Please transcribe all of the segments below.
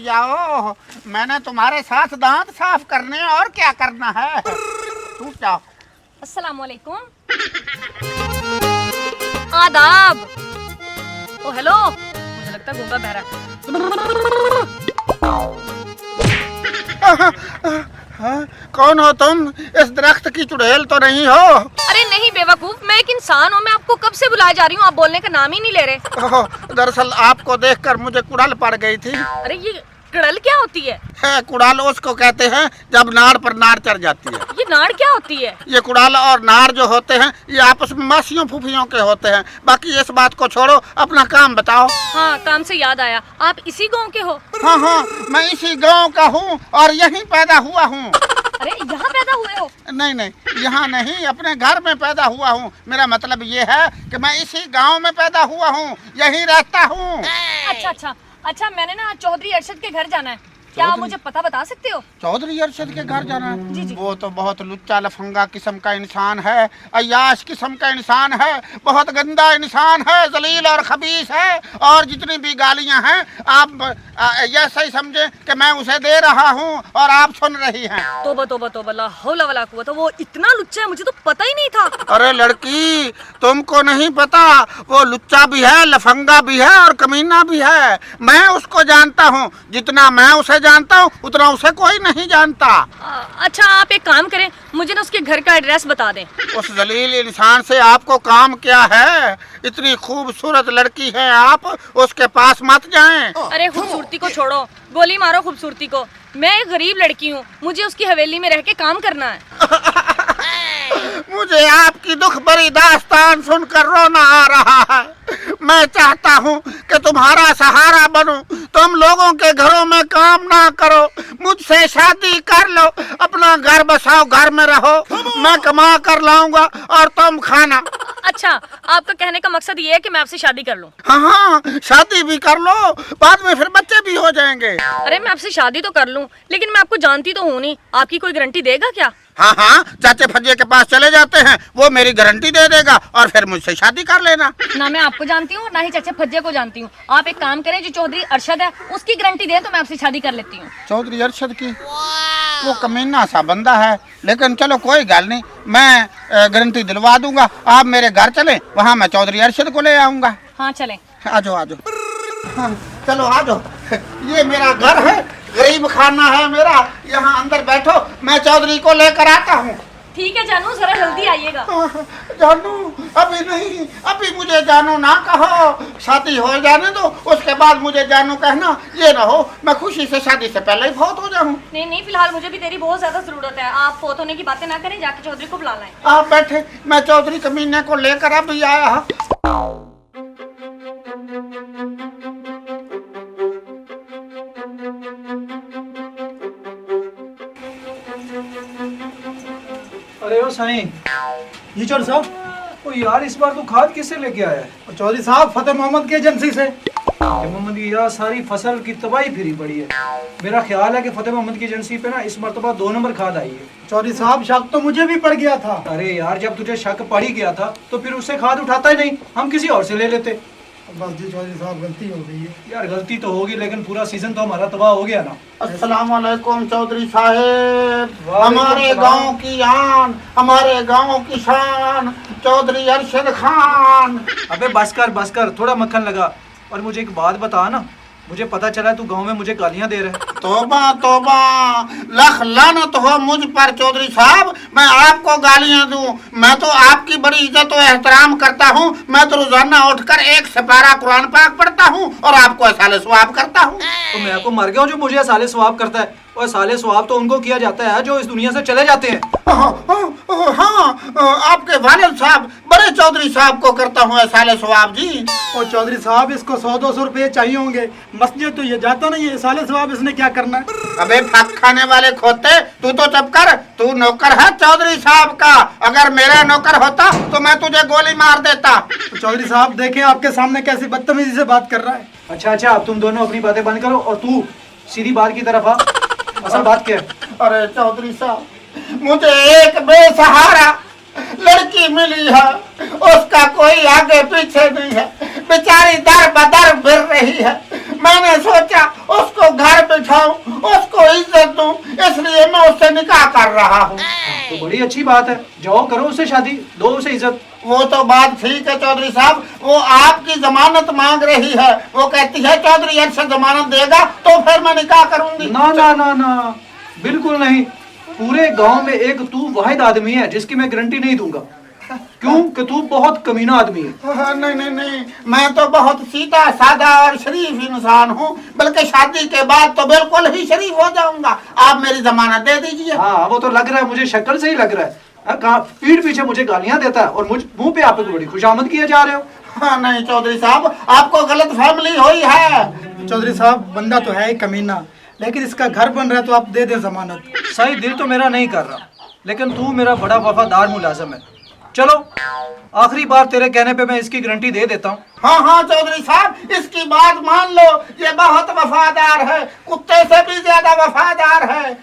जाओ, मैंने तुम्हारे साथ दांत साफ करने और क्या करना है। तू जाओ। अस्सलाम वालेकुम। आदाब। ओ हेलो, मुझे लगता है गूंगा बहरा। कौन हो तुम? इस दरख्त की चुड़ैल तो नहीं हो? अरे नहीं बेवकूफ, मैं एक इंसान हूँ। मैं आपको कब से बुलाए जा रही हूँ, आप बोलने का नाम ही नहीं ले रहे। दरअसल आपको देखकर मुझे कुड़ाल पड़ गई थी। अरे ये कड़ल क्या होती है? कुड़ाल उसको कहते हैं जब नाड़ पर नाड़ चढ़ जाती है। ये नाड़ क्या होती है? ये कुड़ाल और नाड़ जो होते हैं ये आपस में मासियों फूफियों के होते हैं। बाकी इस बात को छोड़ो, अपना काम बताओ। हाँ, काम से याद आया, आप इसी गांव के हो? हाँ, मैं इसी गांव का हूँ और यहीं पैदा हुआ हूँ। अरे यहाँ पैदा हुए हो? नहीं, यहाँ नहीं, अपने घर में पैदा हुआ हूँ। मेरा मतलब ये है कि मैं इसी गांव में पैदा हुआ हूँ, यहीं रहता हूँ। अच्छा, मैंने ना चौधरी अरशद के घर जाना है, क्या आप मुझे पता बता सकते हो? चौधरी अरशद के घर जाना है? जी। वो तो बहुत लुच्चा लफंगा किस्म का इंसान है, अय्याश किस्म का इंसान है, बहुत गंदा इंसान है, जलील और खबीस है। और जितनी भी गालियां हैं आप ये सही समझे कि मैं उसे दे रहा हूँ और आप सुन रही हैं। तोबा ला हौला वला कुव्वत, वो इतना लुच्चा है, मुझे तो पता ही नहीं था। अरे लड़की, तुमको नहीं पता, वो लुच्चा भी है, लफंगा भी है और कमीना भी है। मैं उसको जानता हूँ, जितना मैं उसे जानता हूँ उतना उसे कोई नहीं जानता। अच्छा, आप एक काम करें, मुझे ना उसके घर का एड्रेस बता दें। उस जलील इंसान से आपको काम क्या है? इतनी खूबसूरत लड़की है आप, उसके पास मत जाएं। अरे खूबसूरती को छोड़ो, गोली मारो खूबसूरती को। मैं एक गरीब लड़की हूँ, मुझे उसकी हवेली में रह के काम करना है। मुझे आपकी दुख भरी दास्तान सुनकर रोना आ रहा है। मैं चाहता हूँ कि तुम्हारा सहारा बनूं, तुम लोगों के घरों में काम ना करो, मुझसे शादी कर लो, अपना घर बसाओ, घर में रहो, मैं कमा कर लाऊंगा और तुम खाना। अच्छा, आपका कहने का मकसद ये है कि मैं आपसे शादी कर लूं? हाँ, शादी भी कर लो, बाद में फिर बच्चे भी हो जाएंगे। अरे मैं आपसे शादी तो कर लूं, लेकिन मैं आपको जानती तो हूँ नहीं, आपकी कोई गारंटी देगा क्या? हाँ, चाचे फज्जे के पास चले जाते हैं, वो मेरी गारंटी दे देगा और फिर मुझसे शादी कर लेना। ना मैं आपको जानती हूँ, ना ही चाचे फज्जे को जानती हूँ। आप एक काम करें, जो चौधरी अरशद है उसकी गारंटी दे तो मैं आपसे शादी कर लेती हूँ। चौधरी अरशद की? वो कमीना सा बंदा है, लेकिन चलो कोई गल नहीं, मैं गारंटी दिलवा दूंगा। आप मेरे घर चलें, वहाँ मैं चौधरी अरशद को ले आऊंगा। हाँ चलें। आ जाओ। हाँ, चलो आ जाओ। ये मेरा घर है, गरीब खाना है मेरा, यहाँ अंदर बैठो, मैं चौधरी को लेकर आता हूँ। ठीक है जानू, जरा जल्दी आइएगा। जानू अभी नहीं, अभी मुझे जानू ना कहो, शादी हो जाने दो, उसके बाद मुझे जानू कहना। ये ना हो मैं खुशी से शादी से पहले ही फौत हो जाऊँ। नहीं, फिलहाल मुझे भी तेरी बहुत ज्यादा जरूरत है। आप फौत होने की बातें ना करें, जाके चौधरी को बुला लाएं। आप बैठे, मैं चौधरी कमीने को लेकर अभी आया। अरे ओ साईं, जी चौधरी साहब। ओ यार इस बार तू खाद किससे लेके आया है? चौधरी साहब, फतेह मोहम्मद की एजेंसी से। फतेह मोहम्मद की यार सारी फसल की तबाही फिरी पड़ी है। मेरा ख्याल है कि फतेह मोहम्मद की एजेंसी पे ना इस मरतबा 2 नंबर खाद आई है। चौधरी साहब, शक तो मुझे भी पड़ गया था। अरे यार, जब तुझे शक पड़ ही गया था तो फिर उससे खाद उठाता ही नहीं, हम किसी और से ले लेते। बस जी चौधरी साहब, गलती हो गई है। यार गलती तो होगी, लेकिन पूरा सीजन तो हमारा तबाह हो गया ना। अस्सलाम वालेकुम चौधरी साहेब, वालेकुम हमारे सलाम। गांव की आन, हमारे गांव की शान, चौधरी अरशद खान। अबे बस कर, थोड़ा मक्खन लगा। और मुझे एक बात बता ना, मुझे पता चला तू गांव में मुझे गालियां दे रहा है। तौबा, लख लानत हो मुझ पर चौधरी साहब, मैं आपको गालियां दूं? मैं तो आपकी बड़ी इज्जत और एहतराम करता हूं। मैं तो रोजाना उठकर 1 सिपारा कुरान पाक पढ़ता हूँ और आपको साले सवाब करता हूँ। तो मैं आपको मर गया हूँ जो मुझे साले सवाब करता है? और साले सवाब तो उनको किया जाता है जो इस दुनिया से चले जाते हैं। हाँ, आपके वालिद साहब बड़े चौधरी साहब को करता हूँ साले सवाब जी। और चौधरी साहब, इसको 100-200 रुपये चाहिए होंगे, मस्जिद तो ये जाता नहीं है, साले सवाब इसने क्या करना है? अबे फक खाने वाले खोते, तू तो चुप कर, तू नौकर है चौधरी साहब का। अगर मेरा नौकर होता तो मैं तुझे गोली मार देता। तो चौधरी साहब देखें, आपके सामने कैसी बदतमीजी से बात कर रहा है। अच्छा, अब तुम दोनों अपनी बातें बंद करो और तू सीधी बात की तरफ आ। असल बात क्या है? अरे चौधरी साहब, मुझे एक बेसहारा लड़की मिली है, उसका कोई आगे पीछे नहीं है, बेचारी दर बदर फिर रही है। मैंने सोचा उसको घर कर रहा हूँ। तो बड़ी अच्छी बात है, जाओ करो उससे शादी, दो उसे इज्जत। वो तो बात ठीक है चौधरी साहब, वो आपकी जमानत मांग रही है, वो कहती है चौधरी अरशद जमानत देगा तो फिर मैं निकाह करूंगी। ना ना ना ना, बिल्कुल नहीं। पूरे गांव में एक तू वाहिद आदमी है जिसकी मैं गारंटी नहीं दूंगा। क्यों? कि तू बहुत कमीना आदमी है। नहीं नहीं नहीं, मैं तो बहुत सीधा साधा और शरीफ इंसान हूँ, बल्कि शादी के बाद तो बिल्कुल ही शरीफ हो जाऊंगा। आप मेरी जमानत दे दीजिए। हाँ वो तो लग रहा है, मुझे शक्ल से ही लग रहा है। पीठ पीछे मुझे गालियां देता है और मुझ मुंह पे आप बड़ी खुशामद किए जा रहे हो। हाँ नहीं चौधरी साहब, आपको गलत फैमिली हुई है। चौधरी साहब बंदा तो है ही कमीना, लेकिन इसका घर बन रहा है तो आप दे दें जमानत। सही दिल तो मेरा नहीं कर रहा, लेकिन तू मेरा बड़ा वफादार मुलाजिम है। चलो आखिरी बार तेरे कहने पे मैं इसकी गारंटी दे देता हूँ। हाँ हाँ चौधरी साहब, इसकी बात मान लो, ये बहुत वफादार है, कुत्ते से भी ज्यादा वफादार है।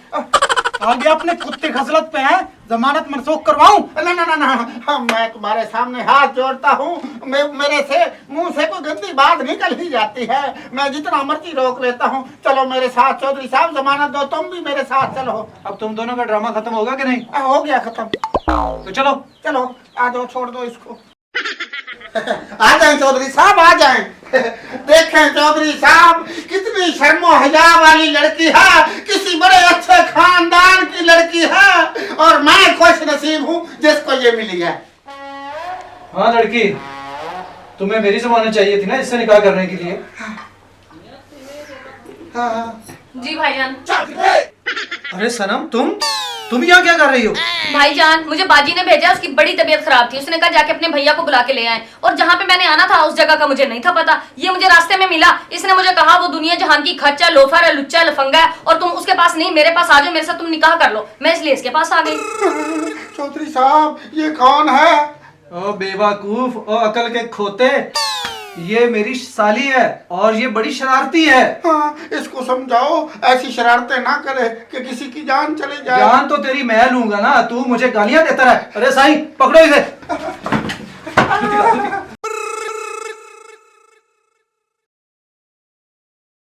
आगे अपने कुत्ते खसलत पे है, जमानत मनसूख करवाऊं? ना ना ना ना, मैं तुम्हारे सामने हाथ जोड़ता हूँ, मेरे से मुंह से कोई गंदी बात निकल ही जाती है, मैं जितना मर्जी रोक लेता हूँ। चलो मेरे साथ चौधरी साहब, जमानत दो, तुम भी मेरे साथ चलो। अब तुम दोनों का ड्रामा खत्म होगा कि नहीं? हो गया खत्म। तो चलो चलो आ जाओ, छोड़ दो इसको। आ जाएं चौधरी साहब, आ जाएं। देखें चौधरी साहब, कितनी शर्मो हया वाली लड़की है, किसी बड़े अच्छे खानदान की लड़की है, और मैं खुश नसीब हूँ जिसको ये मिली है। हाँ लड़की, तुम्हें मेरी जमानत चाहिए थी ना इससे निकाह करने के लिए। हाँ। जी भाईजान। अरे सनम, तुम यहाँ क्या कर रही हो? भाईजान मुझे बाजी ने भेजा, उसकी बड़ी तबीयत खराब थी, उसने कहा जाके अपने भैया को बुला के ले आए, और जहाँ पे मैंने आना था उस जगह का मुझे नहीं था पता, ये मुझे रास्ते में मिला। इसने मुझे कहा वो दुनिया जहान की खच्चा लोफर है, लुच्चा लफंगा है, और तुम उसके पास नहीं मेरे पास आ जाओ, मेरे साथ तुम निकाह कर लो। मैं इसलिए इसके पास आ गई। चौधरी साहब ये कौन है? ओ बेवकूफ, ओ अकल के खोते, ये मेरी साली है और ये बड़ी शरारती है। हाँ, इसको समझाओ ऐसी शरारतें ना करे कि किसी की जान चली जाए। जान तो तेरी मैं लूंगा ना, तू मुझे गालियां देता रहे। अरे साईं पकड़ो इसे।